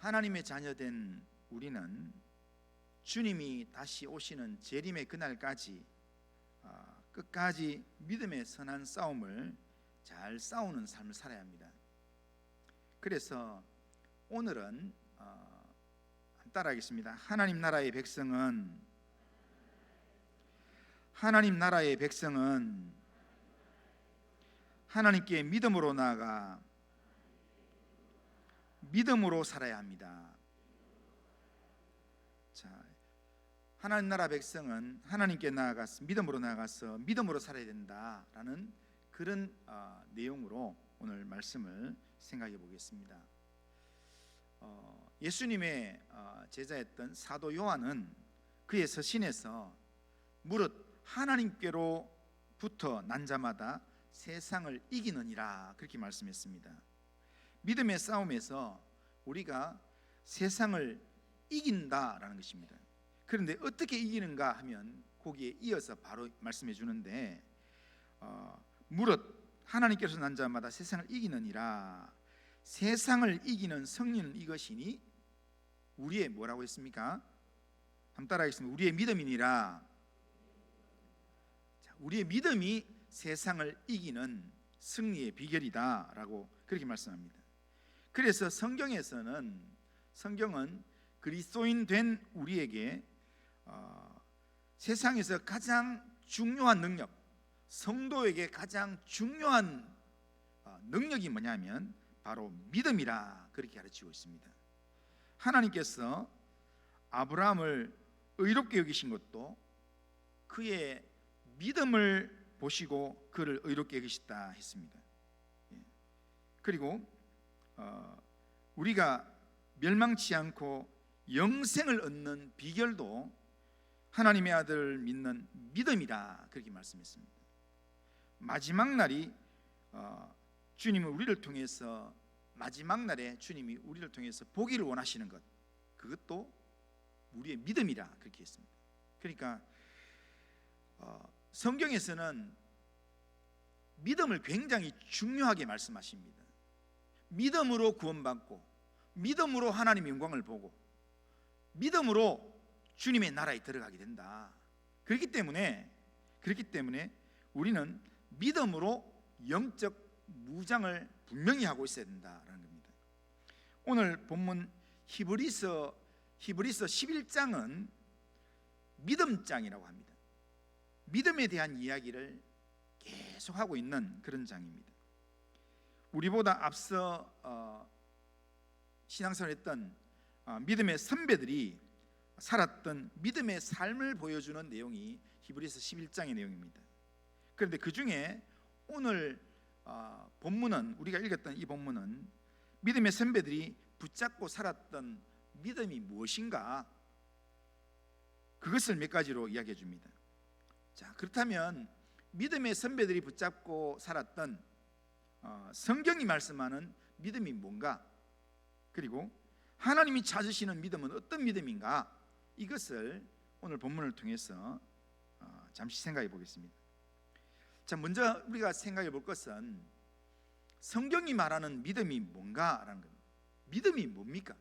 하나님의 자녀된 우리는 주님이 다시 오시는 재림의 그날까지 끝까지 믿음의 선한 싸움을 잘 싸우는 삶을 살아야 합니다. 그래서 오늘은 따라하겠습니다. 하나님 나라의 백성은 하나님께 믿음으로 나아가 믿음으로 살아야 합니다. 자, 하나님 나라 백성은 하나님께 나아가서 믿음으로 나아가서 믿음으로 살아야 된다라는 그런 내용으로 오늘 말씀을 생각해 보겠습니다. 예수님의 제자였던 요한은 그의 서신에서 무릇 하나님께로부터 난 자마다 세상을 이기느니라 그렇게 말씀했습니다. 믿음의 싸움에서 우리가 세상을 이긴다라는 것입니다. 그런데 어떻게 이기는가 하면 거기에 이어서 바로 말씀해 주는데 무릇 하나님께서 난 자마다 세상을 이기느니라. 세상을 이기는 승리는 이것이니 우리의 뭐라고 했습니까? 한번 따라하겠습니다. 우리의 믿음이니라. 자, 우리의 믿음이 세상을 이기는 승리의 비결이다 라고 그렇게 말씀합니다. 그래서 성경은 그리스도인 된 우리에게 세상에서 가장 중요한 능력, 성도에게 가장 중요한 능력이 뭐냐면 바로 믿음이라 그렇게 가르치고 있습니다. 하나님께서 아브라함을 의롭게 여기신 것도 그의 믿음을 보시고 그를 의롭게 여기셨다 했습니다. 그리고 우리가 멸망치 않고 영생을 얻는 비결도 하나님의 아들을 믿는 믿음이다 그렇게 말씀했습니다. 마지막 날이 주님은 우리를 통해서 마지막 날에 주님이 우리를 통해서 보기를 원하시는 것, 그것도 우리의 믿음이라 그렇게 했습니다. 그러니까 성경에서는 믿음을 굉장히 중요하게 말씀하십니다. 믿음으로 구원받고 믿음으로 하나님의 영광을 보고 믿음으로 주님의 나라에 들어가게 된다. 그렇기 때문에 우리는 믿음으로 영적 무장을 분명히 하고 있어야 된다라는 겁니다. 오늘 본문 히브리서 11장은 믿음장이라고 합니다. 믿음에 대한 이야기를 계속하고 있는 그런 장입니다. 우리보다 앞서 신앙생활했던 믿음의 선배들이 살았던 믿음의 삶을 보여주는 내용이 히브리서 11장의 내용입니다. 그런데 그 중에 오늘 본문은, 우리가 읽었던 이 본문은 믿음의 선배들이 붙잡고 살았던 믿음이 무엇인가, 그것을 몇 가지로 이야기해 줍니다. 자, 그렇다면 믿음의 선배들이 붙잡고 살았던 성경이 말씀하는 믿음이 뭔가, 그리고 하나님이 찾으시는 믿음은 어떤 믿음인가, 이것을 오늘 본문을 통해서 잠시 생각해 보겠습니다. 자, 먼저 우리가 생각해 볼 것은 성경이 말하는 믿음이 뭔가라는 겁니다. 믿음이 뭡니까?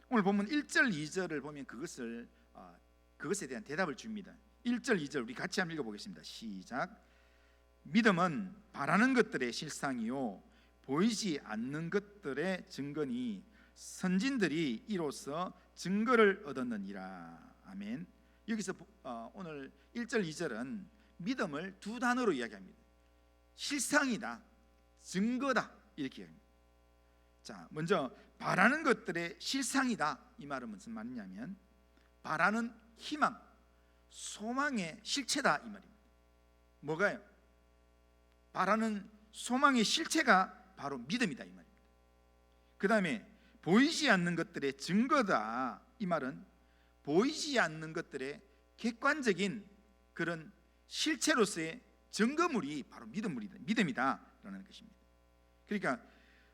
오늘 본문 1절 2절을 보면 그것에 대한 대답을 줍니다. 1절 2절 우리 같이 한번 읽어보겠습니다. 시작. 믿음은 바라는 것들의 실상이요 보이지 않는 것들의 증거니 선진들이 이로써 증거를 얻었느니라. 아멘. 여기서 오늘 1절 2절은 믿음을 두 단어로 이야기합니다. 실상이다, 증거다, 이렇게 이야기합니다. 자, 먼저 바라는 것들의 실상이다, 이 말은 무슨 말이냐면 바라는 희망, 소망의 실체다, 이 말입니다. 뭐가요? 바라는 소망의 실체가 바로 믿음이다, 이 말입니다. 그 다음에 보이지 않는 것들의 증거다, 이 말은 보이지 않는 것들의 객관적인 그런 실체로서의 증거물이 바로 믿음이다라는 것입니다. 그러니까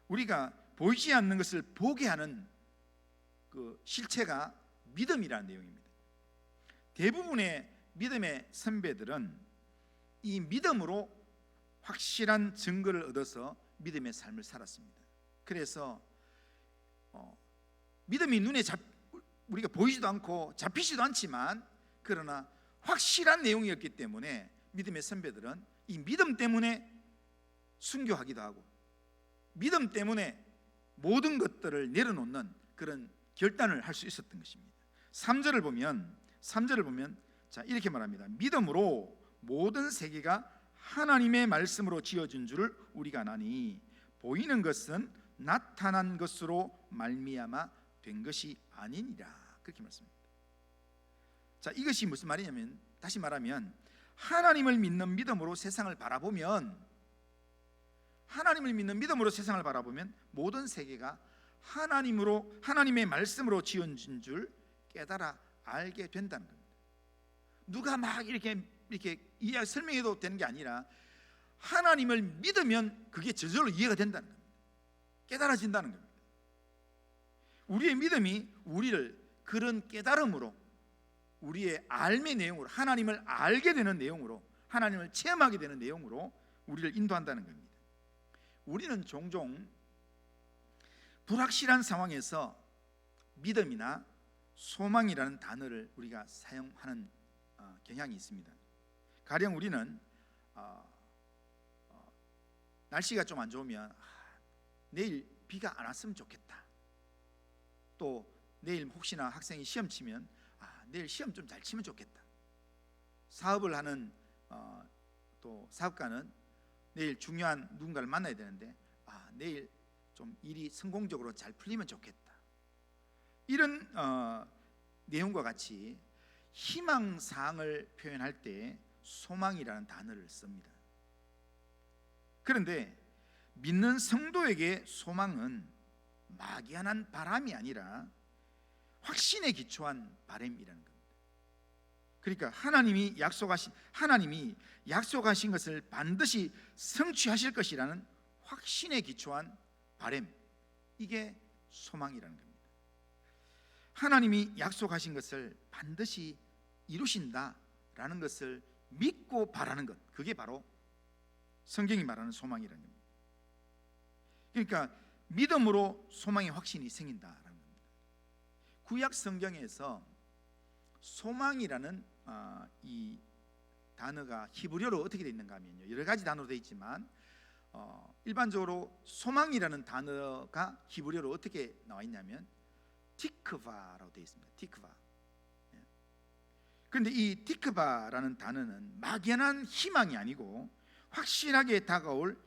우리가 보이지 않는 것을 보게 하는 그 실체가 믿음이라는 내용입니다. 대부분의 믿음의 선배들은 이 믿음으로 확실한 증거를 얻어서 믿음의 삶을 살았습니다. 그래서 믿음이 우리가 보이지도 않고 잡히지도 않지만 그러나 확실한 내용이었기 때문에 믿음의 선배들은 이 믿음 때문에 순교하기도 하고 믿음 때문에 모든 것들을 내려놓는 그런 결단을 할 수 있었던 것입니다. 3절을 보면 자, 이렇게 말합니다. 믿음으로 모든 세계가 하나님의 말씀으로 지어진 줄을 우리가 아나니 보이는 것은 나타난 것으로 말미암아 된 것이 아니니라. 그렇게 말씀합니다. 자, 이것이 무슨 말이냐면, 다시 말하면 하나님을 믿는 믿음으로 세상을 바라보면, 하나님을 믿는 믿음으로 세상을 바라보면 모든 세계가 하나님의 말씀으로 지어진 줄 깨달아 알게 된다는 겁니다. 누가 막 이렇게 이해 설명해도 되는 게 아니라 하나님을 믿으면 그게 저절로 이해가 된다는 겁니다. 깨달아진다는 겁니다. 우리의 믿음이 우리를 그런 깨달음으로, 우리의 삶의 내용으로, 하나님을 알게 되는 내용으로, 하나님을 체험하게 되는 내용으로 우리를 인도한다는 겁니다. 우리는 종종 불확실한 상황에서 믿음이나 소망이라는 단어를 우리가 사용하는 경향이 있습니다. 가령 우리는 날씨가 좀 안 좋으면 내일 비가 안 왔으면 좋겠다. 또 내일 혹시나 학생이 시험 치면 내일 시험 좀 잘 치면 좋겠다. 사업을 하는 또 사업가는 내일 중요한 누군가를 만나야 되는데 내일 좀 일이 성공적으로 잘 풀리면 좋겠다. 이런 내용과 같이 희망사항을 표현할 때 소망이라는 단어를 씁니다. 그런데 믿는 성도에게 소망은 막연한 바람이 아니라 확신에 기초한 바람이라는 겁니다. 그러니까 하나님이 약속하신 것을 반드시 성취하실 것이라는 확신에 기초한 바람, 이게 소망이라는 겁니다. 하나님이 약속하신 것을 반드시 이루신다라는 것을 믿고 바라는 것, 그게 바로 성경이 말하는 소망이라는 겁니다. 그러니까 믿음으로 소망의 확신이 생긴다라는 겁니다. 구약 성경에서 소망이라는 이 단어가 히브리어로 어떻게 되어 있는가 하면요, 여러 가지 단어로 되어 있지만 일반적으로 소망이라는 단어가 히브리어로 어떻게 나와 있냐면 티크바라고 되어 있습니다. 티크바. 그런데 이 티크바라는 단어는 막연한 희망이 아니고 확실하게 다가올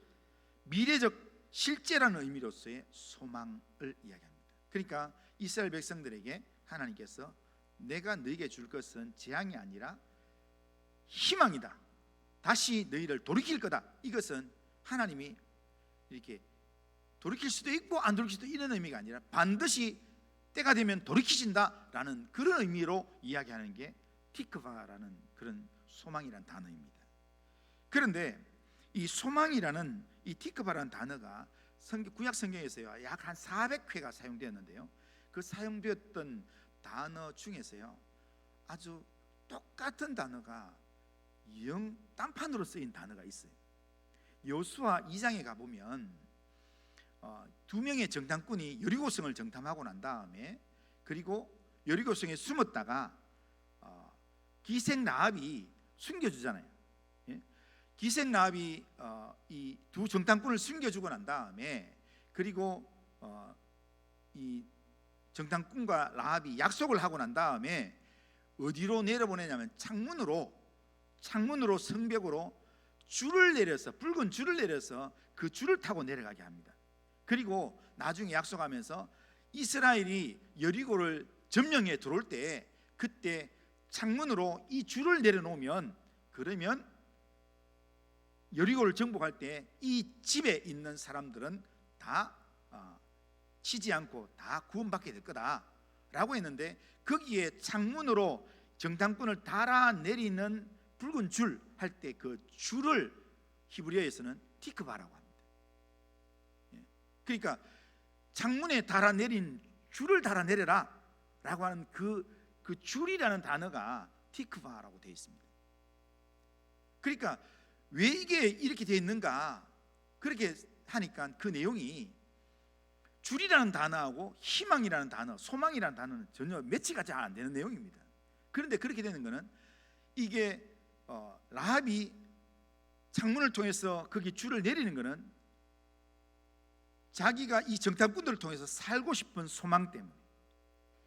미래적 실제라는 의미로서의 소망을 이야기합니다. 그러니까 이스라엘 백성들에게 하나님께서 내가 너에게 줄 것은 재앙이 아니라 희망이다, 다시 너희를 돌이킬 거다, 이것은 하나님이 이렇게 돌이킬 수도 있고 안 돌이킬 수도 이런 의미가 아니라 반드시 때가 되면 돌이키신다라는 그런 의미로 이야기하는 게 티크바라는 그런 소망이라는 단어입니다. 그런데 이 소망이라는 이 티크바라는 단어가 구약 성경에서요 약 한 400회가 사용되었는데요, 그 사용되었던 단어 중에서요 아주 똑같은 단어가 딴판으로 쓰인 단어가 있어요. 여호수아 2장에 가보면 두 명의 정탐꾼이 여리고성을 정탐하고 난 다음에, 그리고 여리고성에 숨었다가 기생 라합이 숨겨주잖아요. 기생 라합이 이 두 정탐꾼을 숨겨주고 난 다음에, 그리고 이 정탐꾼과 라합이 약속을 하고 난 다음에 어디로 내려보내냐면 창문으로 성벽으로 줄을 내려서, 붉은 줄을 내려서 그 줄을 타고 내려가게 합니다. 그리고 나중에 약속하면서 이스라엘이 여리고를 점령해 들어올 때 그때 창문으로 이 줄을 내려놓으면, 그러면 여리고를 정복할 때 이 집에 있는 사람들은 다 치지 않고 다 구원받게 될 거다라고 했는데, 거기에 창문으로 정탐꾼을 달아내리는 붉은 줄 할 때 그 줄을 히브리어에서는 티크바라고 합니다. 그러니까 창문에 달아내린 줄을 달아내려라 라고 하는 그 줄이라는 단어가 티크바라고 되어 있습니다. 그러니까 왜 이게 이렇게 되어 있는가, 그렇게 하니까 그 내용이 줄이라는 단어하고 희망이라는 단어, 소망이라는 단어는 전혀 매치가 잘 안 되는 내용입니다. 그런데 그렇게 되는 것은 이게 라합이 창문을 통해서 거기 줄을 내리는 것은 자기가 이 정탐꾼들을 통해서 살고 싶은 소망 때문에,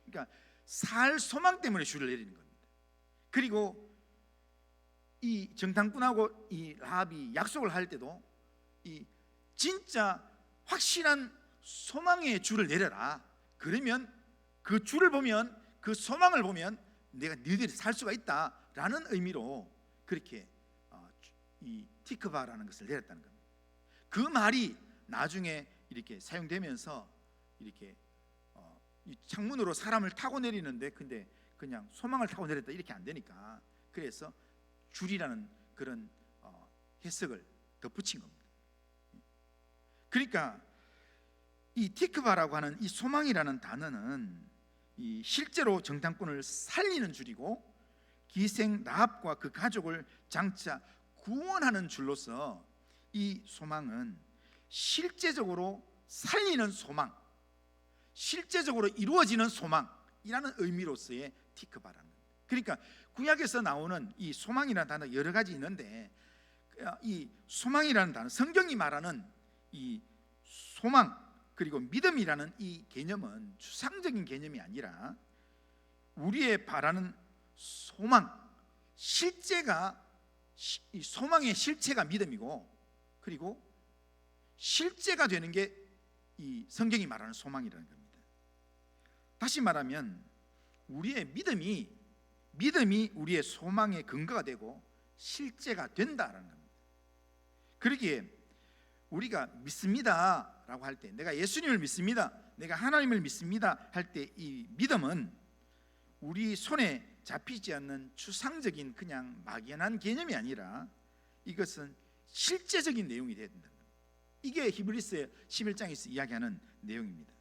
그러니까 살 소망 때문에 줄을 내리는 겁니다. 그리고 이 정탐꾼하고 이 라합이 약속을 할 때도 이 진짜 확실한 소망의 줄을 내려라. 그러면 그 줄을 보면, 그 소망을 보면 내가 너희들이 살 수가 있다라는 의미로 그렇게 이 티크바라는 것을 내렸다는 겁니다. 그 말이 나중에 이렇게 사용되면서 이렇게 이 창문으로 사람을 타고 내리는데, 근데 그냥 소망을 타고 내렸다 이렇게 안 되니까, 그래서 줄이라는 그런 해석을 덧붙인 겁니다. 그러니까 이 티크바라고 하는 이 소망이라는 단어는 이 실제로 정탐꾼을 살리는 줄이고, 기생 라합과 그 가족을 장차 구원하는 줄로서 이 소망은 실제적으로 살리는 소망, 실제적으로 이루어지는 소망이라는 의미로서의 티크바라는 겁니다. 그러니까 구약에서 나오는 이 소망이라는 단어 여러 가지 있는데, 이 소망이라는 단어, 성경이 말하는 이 소망 그리고 믿음이라는 이 개념은 추상적인 개념이 아니라 우리의 바라는 소망, 실제가, 이 소망의 실체가 믿음이고, 그리고 실제가 되는 게 이 성경이 말하는 소망이라는 겁니다. 다시 말하면 우리의 믿음이 우리의 소망의 근거가 되고 실제가 된다라는 겁니다. 그러기에 우리가 믿습니다라고 할 때, 내가 예수님을 믿습니다, 내가 하나님을 믿습니다 할 때 이 믿음은 우리 손에 잡히지 않는 추상적인 그냥 막연한 개념이 아니라 이것은 실제적인 내용이 되어야 된다. 이게 히브리서 11장에서 이야기하는 내용입니다.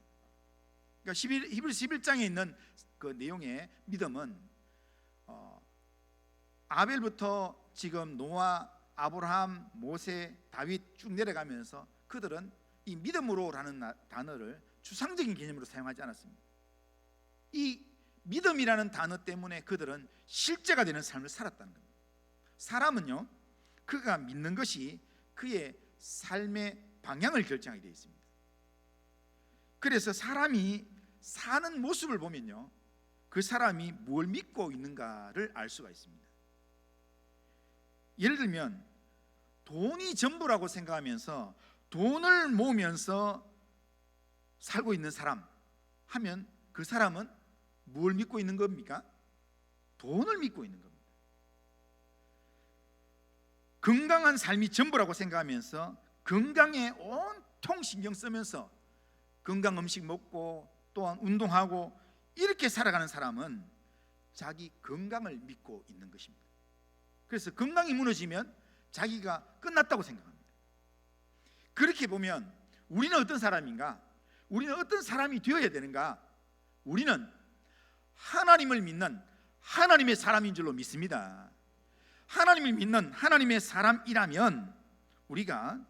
그러니까 히브리서 11장에 있는 그 내용의 믿음은 아벨부터 지금 노아, 아브라함, 모세, 다윗 쭉 내려가면서 그들은 이 믿음으로라는 단어를 추상적인 개념으로 사용하지 않았습니다. 이 믿음이라는 단어 때문에 그들은 실제가 되는 삶을 살았다는 겁니다. 사람은요, 그가 믿는 것이 그의 삶의 방향을 결정하게 되어 있습니다. 그래서 사람이 사는 모습을 보면요, 그 사람이 뭘 믿고 있는가를 알 수가 있습니다. 예를 들면 돈이 전부라고 생각하면서 돈을 모으면서 살고 있는 사람 하면 그 사람은 뭘 믿고 있는 겁니까? 돈을 믿고 있는 겁니다. 건강한 삶이 전부라고 생각하면서 건강에 온통 신경 쓰면서 건강 음식 먹고 또한 운동하고 이렇게 살아가는 사람은 자기 건강을 믿고 있는 것입니다. 그래서 건강이 무너지면 자기가 끝났다고 생각합니다. 그렇게 보면 우리는 어떤 사람인가? 우리는 어떤 사람이 되어야 되는가? 우리는 하나님을 믿는 하나님의 사람인 줄로 믿습니다. 하나님을 믿는 하나님의 사람이라면, 우리가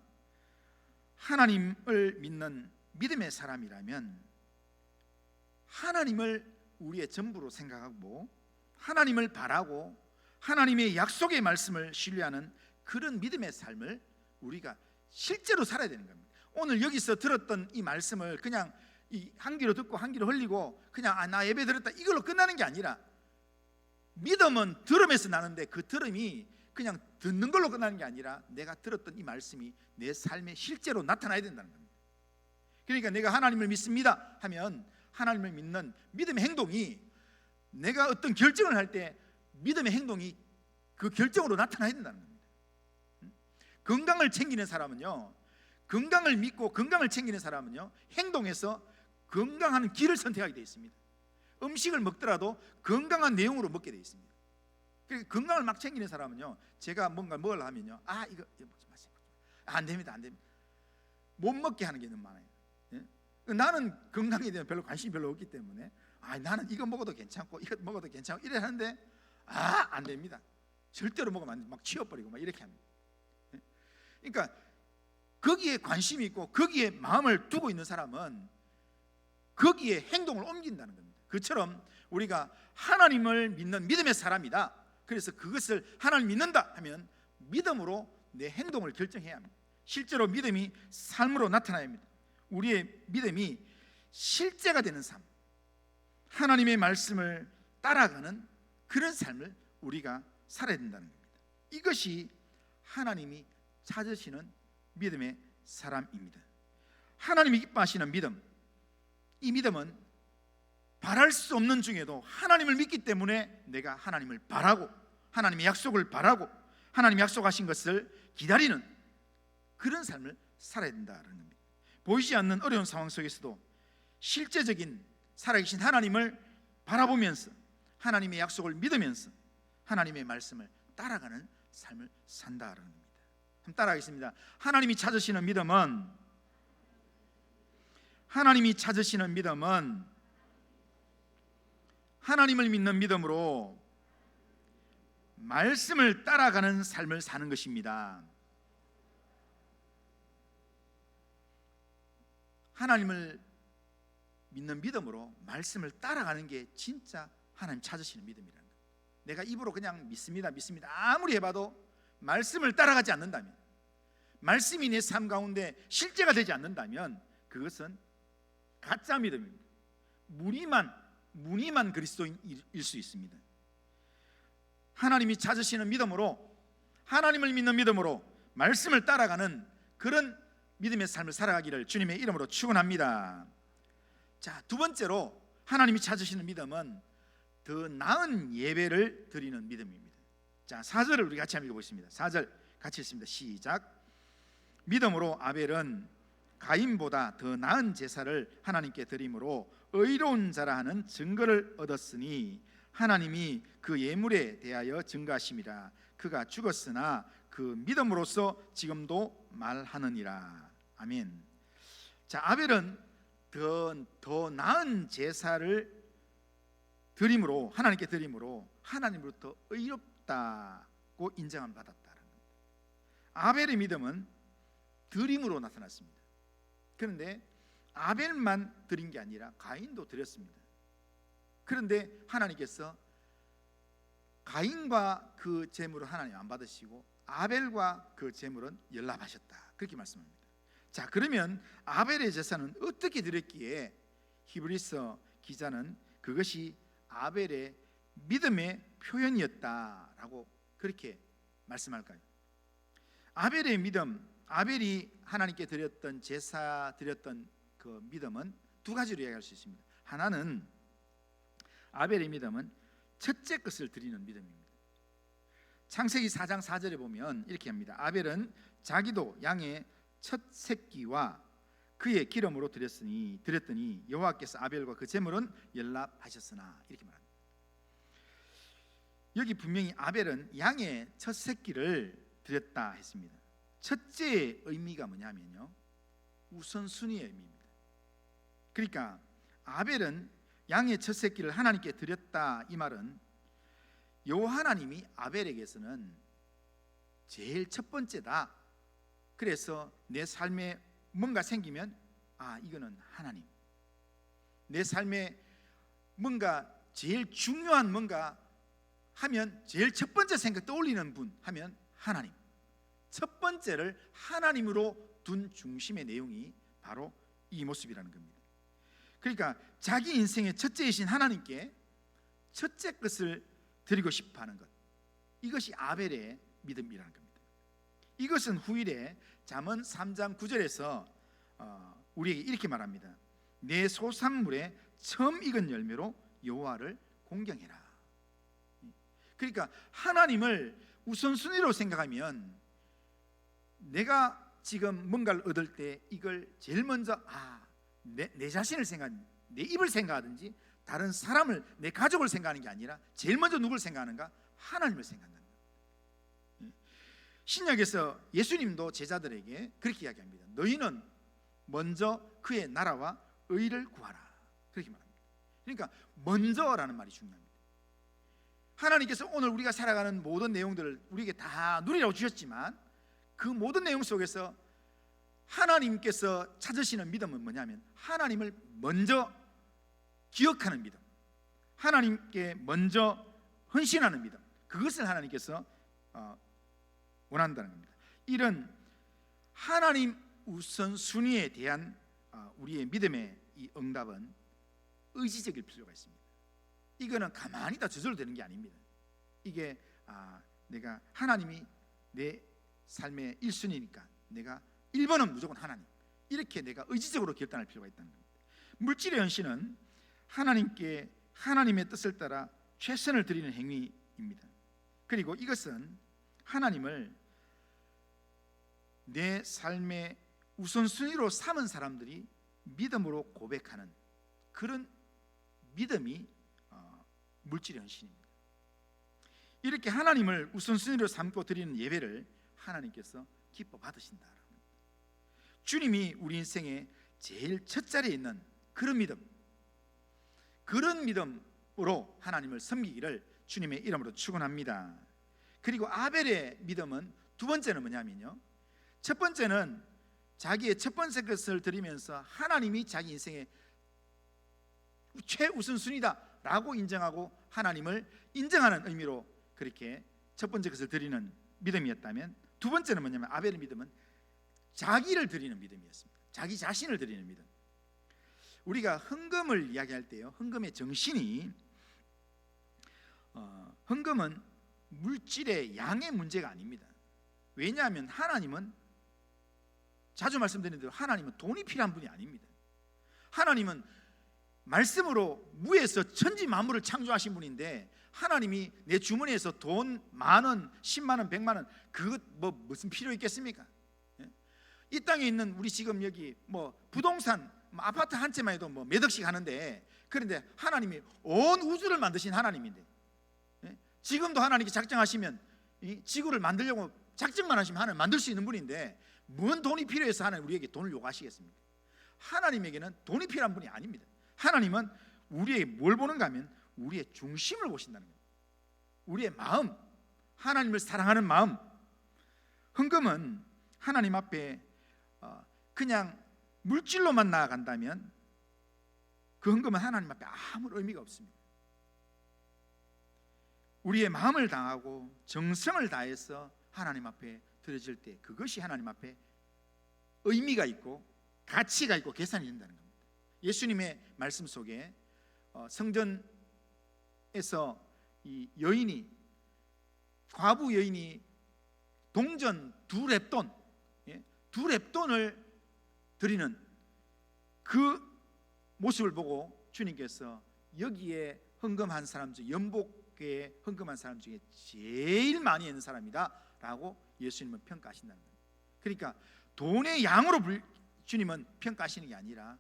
하나님을 믿는 믿음의 사람이라면 하나님을 우리의 전부로 생각하고 하나님을 바라고 하나님의 약속의 말씀을 신뢰하는 그런 믿음의 삶을 우리가 실제로 살아야 되는 겁니다. 오늘 여기서 들었던 이 말씀을 그냥 한 귀로 듣고 한 귀로 흘리고 그냥 나 예배 들었다 이걸로 끝나는 게 아니라, 믿음은 들음에서 나는데 그 들음이 그냥 듣는 걸로 끝나는 게 아니라 내가 들었던 이 말씀이 내 삶에 실제로 나타나야 된다는 겁니다. 그러니까 내가 하나님을 믿습니다 하면 하나님을 믿는 믿음의 행동이, 내가 어떤 결정을 할 때 믿음의 행동이 그 결정으로 나타나야 된다는 겁니다. 건강을 챙기는 사람은요, 건강을 믿고 건강을 챙기는 사람은요, 행동에서 건강한 길을 선택하게 되어 있습니다. 음식을 먹더라도 건강한 내용으로 먹게 되어 있습니다. 그러니까 건강을 막 챙기는 사람은요, 제가 뭔가 먹으려 하면요, 이거 먹지 마세요, 안 됩니다, 안 됩니다. 못 먹게 하는 게 너무 많아요. 나는 건강에 대한 별로 관심이 별로 없기 때문에 나는 이거 먹어도 괜찮고 이거 먹어도 괜찮고 이래 하는데 안 됩니다. 절대로 먹으면 안 돼. 막 치워버리고 막 이렇게 합니다. 그러니까 거기에 관심이 있고 거기에 마음을 두고 있는 사람은 거기에 행동을 옮긴다는 겁니다. 그처럼 우리가 하나님을 믿는 믿음의 사람이다. 그래서 그것을 하나님 믿는다 하면 믿음으로 내 행동을 결정해야 합니다. 실제로 믿음이 삶으로 나타나야 합니다. 우리의 믿음이 실제가 되는 삶, 하나님의 말씀을 따라가는 그런 삶을 우리가 살아야 된다는 겁니다. 이것이 하나님이 찾으시는 믿음의 사람입니다. 하나님이 기뻐하시는 믿음, 이 믿음은 바랄 수 없는 중에도 하나님을 믿기 때문에 내가 하나님을 바라고 하나님의 약속을 바라고 하나님이 약속하신 것을 기다리는 그런 삶을 살아야 된다는 겁니다. 보이지 않는 어려운 상황 속에서도 실제적인 살아계신 하나님을 바라보면서 하나님의 약속을 믿으면서 하나님의 말씀을 따라가는 삶을 산다는 겁니다. 한번 따라하겠습니다. 하나님이 찾으시는 믿음은 하나님을 믿는 믿음으로 말씀을 따라가는 삶을 사는 것입니다. 하나님을 믿는 믿음으로 말씀을 따라가는 게 진짜 하나님 찾으시는 믿음이라는 거예요. 내가 입으로 그냥 믿습니다 아무리 해봐도 말씀을 따라가지 않는다면, 말씀이 내 삶 가운데 실제가 되지 않는다면 그것은 가짜 믿음입니다. 무늬만 그리스도인일 수 있습니다. 하나님이 찾으시는 믿음으로, 하나님을 믿는 믿음으로 말씀을 따라가는 그런 믿음의 삶을 살아가기를 주님의 이름으로 축원합니다. 자, 두 번째로 하나님이 찾으시는 믿음은 더 나은 예배를 드리는 믿음입니다. 자, 4절을 우리 같이 한번 읽어보겠습니다. 4절 같이 읽습니다. 시작. 믿음으로 아벨은 가인보다 더 나은 제사를 하나님께 드림으로 의로운 자라 하는 증거를 얻었으니 하나님이 그 예물에 대하여 증거하심이라. 그가 죽었으나 그 믿음으로써 지금도 말하느니라. 아멘. 자, 아벨은 더 나은 제사를 드림으로, 하나님께 드림으로 하나님으로부터 의롭다고 인정함 받았다는 겁니다. 아벨의 믿음은 드림으로 나타났습니다. 그런데 아벨만 드린 게 아니라 가인도 드렸습니다. 그런데 하나님께서 가인과 그 제물을 하나님 안 받으시고 아벨과 그 제물은 연락하셨다, 그렇게 말씀합니다. 자, 그러면 아벨의 제사는 어떻게 드렸기에 히브리서 기자는 그것이 아벨의 믿음의 표현이었다라고 그렇게 말씀할까요? 아벨의 믿음, 아벨이 하나님께 드렸던 제사, 드렸던 그 믿음은 두 가지로 이야기할 수 있습니다. 하나는, 아벨의 믿음은 첫째 것을 드리는 믿음입니다. 창세기 4장 4절에 보면 이렇게 합니다. 아벨은 자기도 양의 첫 새끼와 그의 기름으로 드렸더니 여호와께서 아벨과 그 제물은 연락하셨으나, 이렇게 말합니다. 여기 분명히 아벨은 양의 첫 새끼를 드렸다 했습니다. 첫째의 의미가 뭐냐면요, 우선순위의 의미입니다. 그러니까 아벨은 양의 첫 새끼를 하나님께 드렸다, 이 말은 여호와 하나님이 아벨에게서는 제일 첫 번째다. 그래서 내 삶에 뭔가 생기면 이거는 하나님, 내 삶에 뭔가 제일 중요한 뭔가 하면 제일 첫 번째 생각 떠올리는 분 하면 하나님, 첫 번째를 하나님으로 둔 중심의 내용이 바로 이 모습이라는 겁니다. 그러니까 자기 인생의 첫째이신 하나님께 첫째 것을 드리고 싶어하는 것, 이것이 아벨의 믿음이라는 겁니다. 이것은 후일에 잠언 3장 9절에서 우리에게 이렇게 말합니다. 내 소산물에 처음 익은 열매로 여호와를 공경해라. 그러니까 하나님을 우선순위로 생각하면 내가 지금 뭔가를 얻을 때 이걸 제일 먼저 내 자신을 내 입을 생각하든지 다른 사람을, 내 가족을 생각하는 게 아니라 제일 먼저 누굴 생각하는가? 하나님을 생각한다는 거예요. 신약에서 예수님도 제자들에게 그렇게 이야기합니다. 너희는 먼저 그의 나라와 의를 구하라, 그렇게 말합니다. 그러니까 먼저라는 말이 중요합니다. 하나님께서 오늘 우리가 살아가는 모든 내용들을 우리에게 다 누리라고 주셨지만 그 모든 내용 속에서 하나님께서 찾으시는 믿음은 뭐냐면 하나님을 먼저 기억하는 믿음, 하나님께 먼저 헌신하는 믿음, 그것을 하나님께서 원한다는 겁니다. 이런 하나님 우선순위에 대한 우리의 믿음의 이 응답은 의지적일 필요가 있습니다. 이거는 가만히 다 저절로 되는 게 아닙니다. 이게 내가 하나님이 내 삶의 1순위니까 내가 1번은 무조건 하나님, 이렇게 내가 의지적으로 결단할 필요가 있다는 겁니다. 물질의 헌신은 하나님께 하나님의 뜻을 따라 최선을 드리는 행위입니다. 그리고 이것은 하나님을 내 삶의 우선순위로 삼은 사람들이 믿음으로 고백하는 그런 믿음이 물질의 헌신입니다. 이렇게 하나님을 우선순위로 삼고 드리는 예배를 하나님께서 기뻐 받으신다. 주님이 우리 인생의 제일 첫 자리에 있는 그런 믿음으로 하나님을 섬기기를 주님의 이름으로 축원합니다. 그리고 아벨의 믿음은 두 번째는 뭐냐면요, 첫 번째는 자기의 첫 번째 것을 드리면서 하나님이 자기 인생의 최우선순위다 라고 인정하고 하나님을 인정하는 의미로 그렇게 첫 번째 것을 드리는 믿음이었다면, 두 번째는 뭐냐면 아벨의 믿음은 자기를 드리는 믿음이었습니다. 자기 자신을 드리는 믿음. 우리가 헌금을 이야기할 때요, 헌금의 정신이 헌금은 물질의 양의 문제가 아닙니다. 왜냐하면 하나님은, 자주 말씀드리는 대로 하나님은 돈이 필요한 분이 아닙니다. 하나님은 말씀으로 무에서 천지 만물을 창조하신 분인데, 하나님이 내 주머니에서 돈 만원, 10만원, 100만원 그것 무슨 필요 있겠습니까? 이 땅에 있는 우리 지금 여기 부동산 아파트 한 채만 해도 몇 억씩 하는데, 그런데 하나님이 온 우주를 만드신 하나님인데, 지금도 하나님께 작정하시면 이 지구를 만들려고 작정만 하시면 하나님 만들 수 있는 분인데, 뭔 돈이 필요해서 하나님 우리에게 돈을 요구하시겠습니까? 하나님에게는 돈이 필요한 분이 아닙니다. 하나님은 우리에게 뭘 보는가 하면 우리의 중심을 보신다는 거예요. 우리의 마음, 하나님을 사랑하는 마음. 헌금은 하나님 앞에 그냥 물질로만 나아간다면 그 헌금은 하나님 앞에 아무 의미가 없습니다. 우리의 마음을 다하고 정성을 다해서 하나님 앞에 드려질 때 그것이 하나님 앞에 의미가 있고 가치가 있고 계산이 된다는 겁니다. 예수님의 말씀 속에 성전에서 이 여인이, 과부 여인이 동전 두 렙돈을 드리는 그 모습을 보고 주님께서 여기에 헌금한 사람 중, 연복에 헌금한 사람 중에 제일 많이 있는 사람이다 라고 예수님은 평가하신다는 겁니다. 그러니까 돈의 양으로 주님은 평가하시는 게 아니라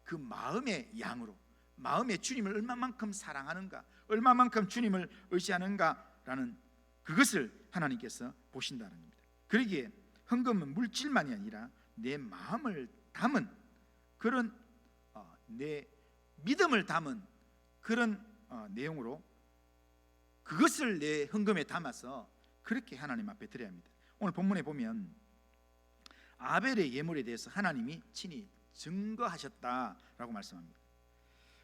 그 마음의 양으로, 마음에 주님을 얼마만큼 사랑하는가, 얼마만큼 주님을 의지하는가라는 그것을 하나님께서 보신다는 겁니다. 그러기에 헌금은 물질만이 아니라 내 마음을 담은 그런 내 믿음을 담은 그런 내용으로 그것을 내 헌금에 담아서 그렇게 하나님 앞에 드려야 합니다. 오늘 본문에 보면 아벨의 예물에 대해서 하나님이 친히 증거하셨다라고 말씀합니다.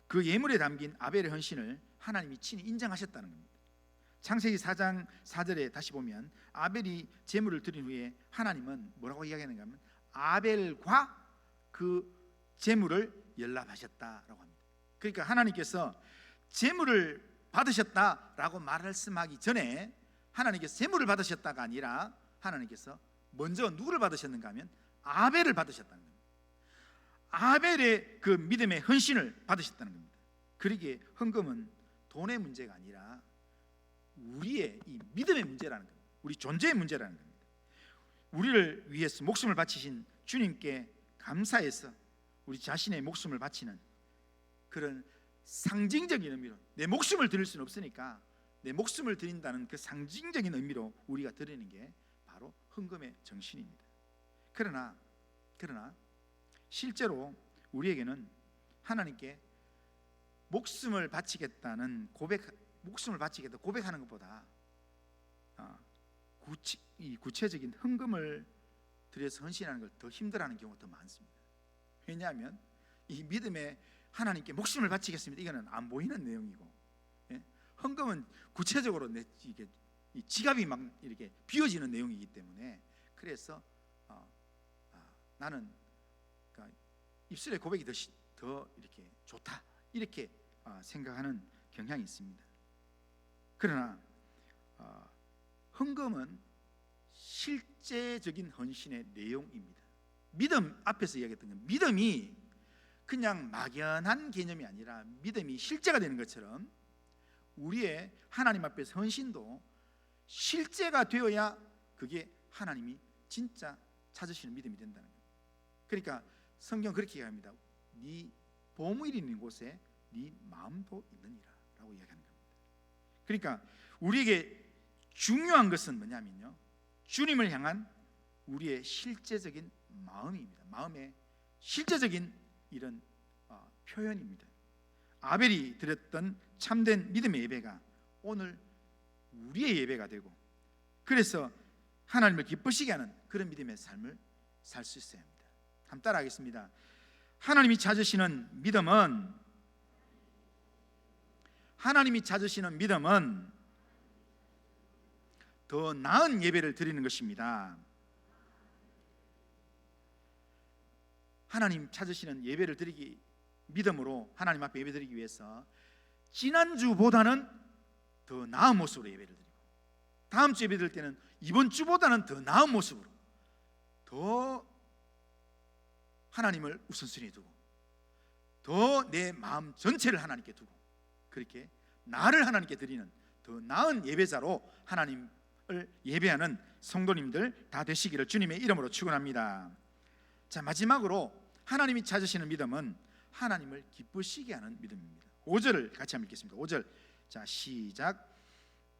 그 예물에 담긴 아벨의 헌신을 하나님이 친히 인정하셨다는 겁니다. 창세기 4장 4절에 다시 보면 아벨이 제물을 드린 후에 하나님은 뭐라고 이야기하는가 하면 아벨과 그 제물을 연락하셨다라고 합니다. 그러니까 하나님께서 제물을 받으셨다라고 말씀하기 전에 하나님께서 제물을 받으셨다가 아니라 하나님께서 먼저 누구를 받으셨는가 하면 아벨을 받으셨다는 겁니다. 아벨의 그 믿음의 헌신을 받으셨다는 겁니다. 그러기에 헌금은 돈의 문제가 아니라 우리의 이 믿음의 문제라는 겁니다. 우리 존재의 문제라는 겁니다. 우리를 위해서 목숨을 바치신 주님께 감사해서 우리 자신의 목숨을 바치는 그런 상징적인 의미로, 내 목숨을 드릴 수는 없으니까 내 목숨을 드린다는 그 상징적인 의미로 우리가 드리는 게 바로 헌금의 정신입니다. 그러나 실제로 우리에게는 하나님께 목숨을 바치겠다는 고백하는 것보다 구체적인 헌금을 들여서 헌신하는 걸 더 힘들어하는 경우가 더 많습니다. 왜냐하면 이 믿음의 하나님께 목숨을 바치겠습니다. 이거는 안 보이는 내용이고, 예? 헌금은 구체적으로 이게 이 지갑이 막 이렇게 비워지는 내용이기 때문에, 그래서 나는 그러니까 입술의 고백이 더 이렇게 좋다, 이렇게 생각하는 경향이 있습니다. 그러나 헌금은 실제적인 헌신의 내용입니다. 믿음, 앞에서 이야기했던 건 믿음이 그냥 막연한 개념이 아니라 믿음이 실제가 되는 것처럼 우리의 하나님 앞에서 헌신도 실제가 되어야 그게 하나님이 진짜 찾으시는 믿음이 된다는 거예요. 그러니까 성경 그렇게 얘기합니다. 네 보물이 있는 곳에 네 마음도 있느니라 라고 이야기하는 겁니다. 그러니까 우리에게 중요한 것은 뭐냐면요, 주님을 향한 우리의 실제적인 마음입니다. 마음의 실제적인 이런 표현입니다. 아벨이 드렸던 참된 믿음의 예배가 오늘 우리의 예배가 되고, 그래서 하나님을 기쁘시게 하는 그런 믿음의 삶을 살 수 있어야 합니다. 한번 따라하겠습니다. 하나님이 찾으시는 믿음은 더 나은 예배를 드리는 것입니다. 하나님 찾으시는 예배를 드리기, 믿음으로 하나님 앞에 예배 드리기 위해서 지난주보다는 더 나은 모습으로 예배를 드리고, 다음 주 예배 드릴 때는 이번 주보다는 더 나은 모습으로 더 하나님을 우선순위에 두고 더 내 마음 전체를 하나님께 두고, 그렇게 나를 하나님께 드리는 더 나은 예배자로 하나님을 예배하는 성도님들 다 되시기를 주님의 이름으로 축원합니다. 자, 마지막으로 하나님이 찾으시는 믿음은 하나님을 기쁘시게 하는 믿음입니다. 5절을 같이 한번 읽겠습니다. 5절, 자 시작.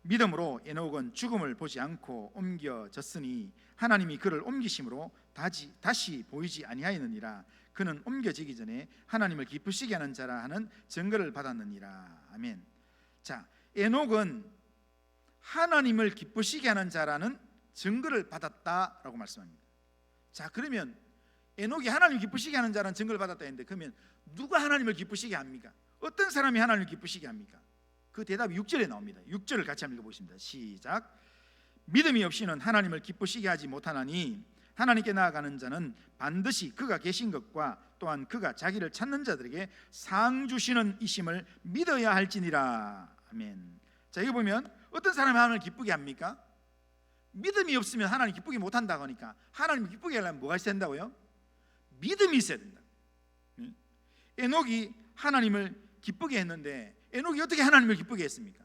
믿음으로 에녹은 죽음을 보지 않고 옮겨졌으니 하나님이 그를 옮기심으로 다시 보이지 아니하였느니라. 그는 옮겨지기 전에 하나님을 기쁘시게 하는 자라 하는 증거를 받았느니라. 아멘. 자, 에녹은 하나님을 기쁘시게 하는 자라는 증거를 받았다라고 말씀합니다. 자, 그러면 에녹이 하나님을 기쁘시게 하는 자라는 증거를 받았다 했는데, 그러면 누가 하나님을 기쁘시게 합니까? 어떤 사람이 하나님을 기쁘시게 합니까? 그 대답이 6절에 나옵니다. 6절을 같이 한번 읽어보겠습니다. 시작. 믿음이 없이는 하나님을 기쁘시게 하지 못하나니 하나님께 나아가는 자는 반드시 그가 계신 것과 또한 그가 자기를 찾는 자들에게 상 주시는 이심을 믿어야 할지니라. 아멘. 자, 이거 보면 어떤 사람이 하나님을 기쁘게 합니까? 믿음이 없으면 하나님 기쁘게 못한다고 하니까, 하나님을 기쁘게 하려면 뭐가 있어야 된다고요? 믿음이 있어야 된다. 에녹이 하나님을 기쁘게 했는데 에녹이 어떻게 하나님을 기쁘게 했습니까?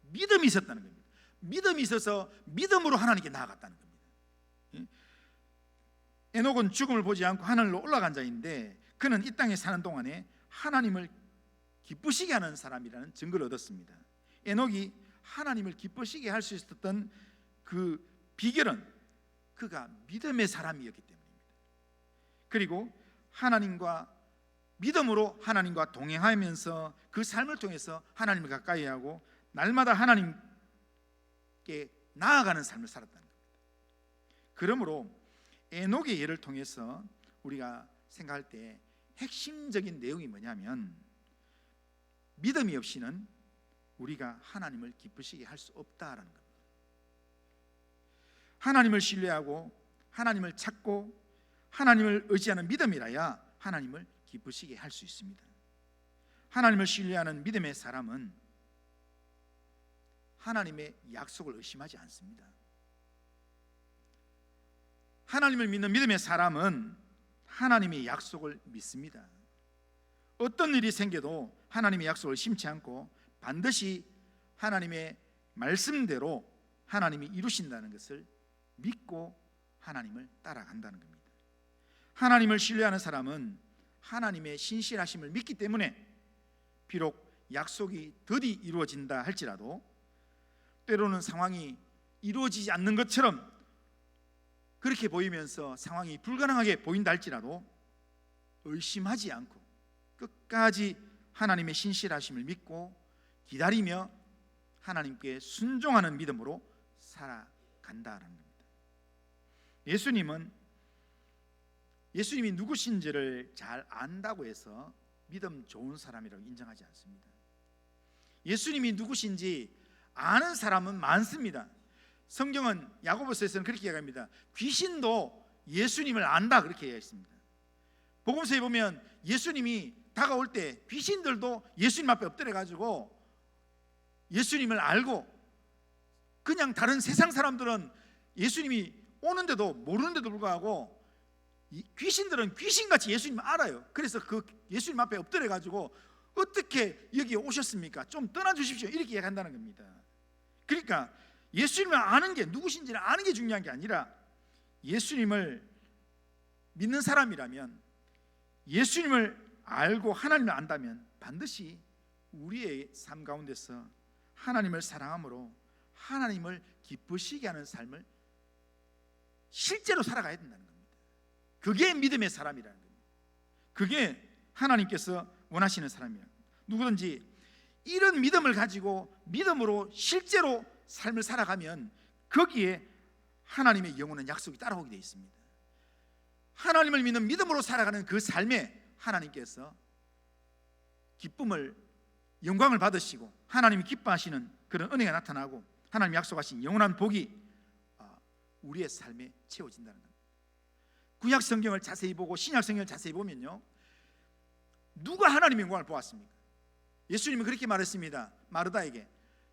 믿음이 있었다는 겁니다. 믿음이 있어서 믿음으로 하나님께 나아갔다는 겁니다. 에녹은 죽음을 보지 않고 하늘로 올라간 자인데, 그는 이 땅에 사는 동안에 하나님을 기쁘시게 하는 사람이라는 증거를 얻었습니다. 에녹이 하나님을 기쁘시게 할 수 있었던 그 비결은 그가 믿음의 사람이었기 때문입니다. 그리고 믿음으로 하나님과 동행하면서 그 삶을 통해서 하나님을 가까이 하고 날마다 하나님께 나아가는 삶을 살았다는 겁니다. 그러므로 에녹의 예를 통해서 우리가 생각할 때 핵심적인 내용이 뭐냐면, 믿음이 없이는 우리가 하나님을 기쁘시게 할 수 없다라는 겁니다. 하나님을 신뢰하고 하나님을 찾고 하나님을 의지하는 믿음이라야 하나님을 기쁘시게 할 수 있습니다. 하나님을 신뢰하는 믿음의 사람은 하나님의 약속을 의심하지 않습니다. 하나님을 믿는 믿음의 사람은 하나님의 약속을 믿습니다. 어떤 일이 생겨도 하나님의 약속을 의심치 않고 반드시 하나님의 말씀대로 하나님이 이루신다는 것을 믿고 하나님을 따라간다는 겁니다. 하나님을 신뢰하는 사람은 하나님의 신실하심을 믿기 때문에 비록 약속이 더디 이루어진다 할지라도, 때로는 상황이 이루어지지 않는 것처럼 그렇게 보이면서 상황이 불가능하게 보인다 할지라도 의심하지 않고 끝까지 하나님의 신실하심을 믿고 기다리며 하나님께 순종하는 믿음으로 살아간다라는 겁니다. 예수님이 누구신지를 잘 안다고 해서 믿음 좋은 사람이라고 인정하지 않습니다. 예수님이 누구신지 아는 사람은 많습니다. 성경은 야고보서에서는 그렇게 이야기합니다. 귀신도 예수님을 안다, 그렇게 이야기했습니다. 복음서에 보면 예수님이 다가올 때 귀신들도 예수님 앞에 엎드려 가지고 예수님을 알고, 그냥 다른 세상 사람들은 예수님이 오는데도 모르는데도 불구하고 귀신들은 귀신같이 예수님을 알아요. 그래서 그 예수님 앞에 엎드려 가지고 어떻게 여기 오셨습니까? 좀 떠나주십시오, 이렇게 이야기한다는 겁니다. 그러니까 예수님을 아는 게, 누구신지를 아는 게 중요한 게 아니라, 예수님을 믿는 사람이라면, 예수님을 알고 하나님을 안다면 반드시 우리의 삶 가운데서 하나님을 사랑함으로 하나님을 기쁘시게 하는 삶을 실제로 살아가야 된다는 겁니다. 그게 믿음의 사람이라는 겁니다. 그게 하나님께서 원하시는 사람이에요. 누구든지 이런 믿음을 가지고 믿음으로 실제로 삶을 살아가면 거기에 하나님의 영원한 약속이 따라오게 되어 있습니다. 하나님을 믿는 믿음으로 살아가는 그 삶에 하나님께서 기쁨을, 영광을 받으시고 하나님이 기뻐하시는 그런 은혜가 나타나고 하나님 약속하신 영원한 복이 우리의 삶에 채워진다는 겁니다. 구약 성경을 자세히 보고 신약 성경을 자세히 보면요, 누가 하나님의 영광을 보았습니까? 예수님은 그렇게 말했습니다. 마르다에게,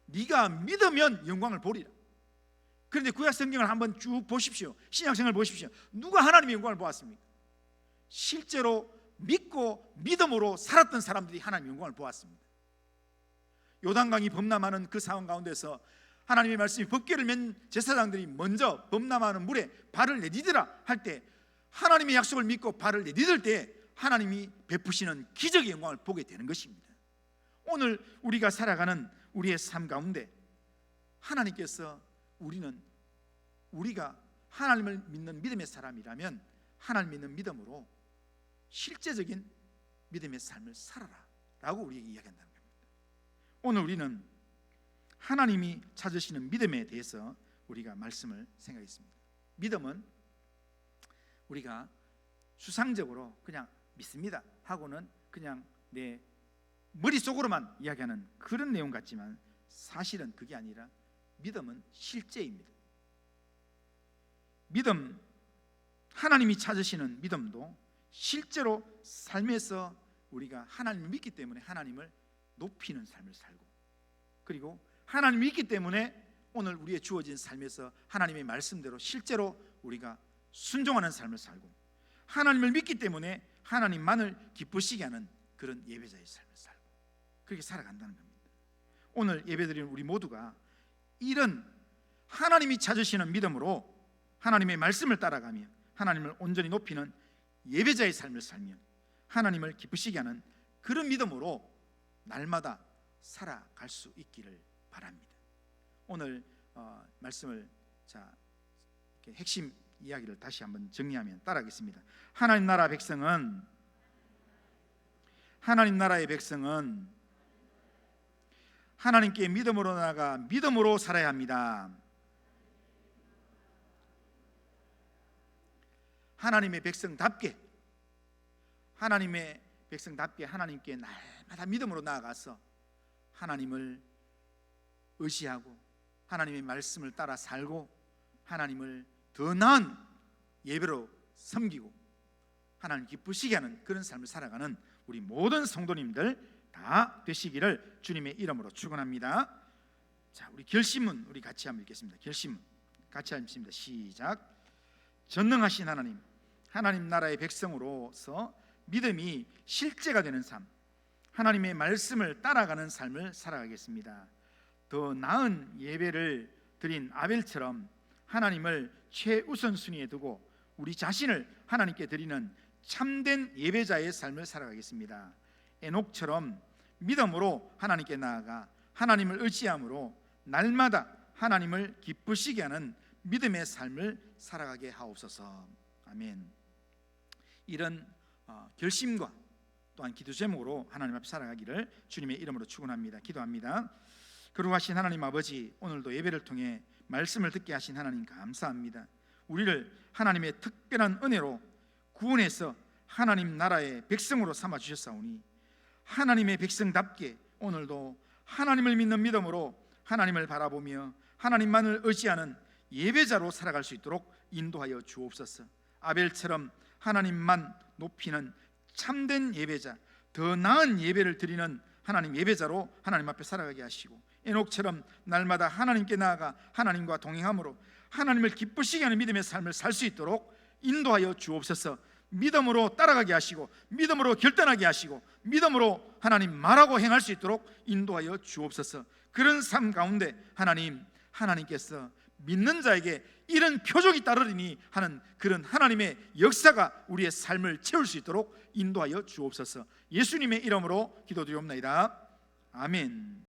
네가 믿으면 영광을 보리라. 그런데 구약 성경을 한번 쭉 보십시오. 신약 성경을 보십시오. 누가 하나님의 영광을 보았습니까? 실제로 믿고 믿음으로 살았던 사람들이 하나님의 영광을 보았습니다. 요단강이 범람하는 그 상황 가운데서 하나님의 말씀이, 법궤를 맨 제사장들이 먼저 범람하는 물에 발을 내디디라 할 때, 하나님의 약속을 믿고 발을 내디딜 때 하나님이 베푸시는 기적의 영광을 보게 되는 것입니다. 오늘 우리가 살아가는 우리의 삶 가운데 하나님께서, 우리가 하나님을 믿는 믿음의 사람이라면 하나님 믿는 믿음으로 실제적인 믿음의 삶을 살아라 라고 우리에게 이야기한다는 겁니다. 오늘 우리는 하나님이 찾으시는 믿음에 대해서 우리가 말씀을 생각했습니다. 믿음은 우리가 수상적으로 그냥 믿습니다 하고는 그냥 내 머릿속으로만 이야기하는 그런 내용 같지만 사실은 그게 아니라 믿음은 실제입니다. 믿음, 하나님이 찾으시는 믿음도 실제로 삶에서 우리가 하나님을 믿기 때문에 하나님을 높이는 삶을 살고, 그리고 하나님을 믿기 때문에 오늘 우리의 주어진 삶에서 하나님의 말씀대로 실제로 우리가 순종하는 삶을 살고, 하나님을 믿기 때문에 하나님만을 기쁘시게 하는 그런 예배자의 삶을 살고, 그렇게 살아간다는 겁니다. 오늘 예배드리는 우리 모두가 이런 하나님이 찾으시는 믿음으로 하나님의 말씀을 따라가며 하나님을 온전히 높이는 예배자의 삶을 살며 하나님을 기쁘시게 하는 그런 믿음으로 날마다 살아갈 수 있기를 바랍니다. 오늘 말씀을 이렇게 핵심 이야기를 다시 한번 정리하면 따라하겠습니다. 하나님 나라의 백성은 하나님께 믿음으로 나아가 믿음으로 살아야 합니다. 하나님의 백성답게 하나님께 날마다 믿음으로 나아가서 하나님을 의지하고 하나님의 말씀을 따라 살고 하나님을 더 나은 예배로 섬기고 하나님 기쁘시게 하는 그런 삶을 살아가는 우리 모든 성도님들 다 되시기를 주님의 이름으로 축원합니다. 자, 우리 결심문 우리 같이 한번 읽겠습니다. 결심문 같이 읽습니다. 시작. 전능하신 하나님 나라의 백성으로서 믿음이 실제가 되는 삶, 하나님의 말씀을 따라가는 삶을 살아가겠습니다. 더 나은 예배를 드린 아벨처럼 하나님을 최우선순위에 두고 우리 자신을 하나님께 드리는 참된 예배자의 삶을 살아가겠습니다. 에녹처럼 믿음으로 하나님께 나아가 하나님을 의지함으로 날마다 하나님을 기쁘시게 하는 믿음의 삶을 살아가게 하옵소서. 아멘. 이런 결심과 또한 기도 제목으로 하나님 앞에 살아가기를 주님의 이름으로 축원합니다. 기도합니다. 거룩하신 하나님 아버지, 오늘도 예배를 통해 말씀을 듣게 하신 하나님 감사합니다. 우리를 하나님의 특별한 은혜로 구원해서 하나님 나라의 백성으로 삼아 주셨사오니 하나님의 백성답게 오늘도 하나님을 믿는 믿음으로 하나님을 바라보며 하나님만을 의지하는 예배자로 살아갈 수 있도록 인도하여 주옵소서. 아벨처럼 하나님만 높이는 참된 예배자, 더 나은 예배를 드리는 하나님 예배자로 하나님 앞에 살아가게 하시고, 에녹처럼 날마다 하나님께 나아가 하나님과 동행함으로 하나님을 기쁘시게 하는 믿음의 삶을 살 수 있도록 인도하여 주옵소서. 믿음으로 따라가게 하시고 믿음으로 결단하게 하시고 믿음으로 하나님 말하고 행할 수 있도록 인도하여 주옵소서. 그런 삶 가운데 하나님께서 믿는 자에게 이런 표적이 따르리니 하는 그런 하나님의 역사가 우리의 삶을 채울 수 있도록 인도하여 주옵소서. 예수님의 이름으로 기도드리옵나이다. 아멘.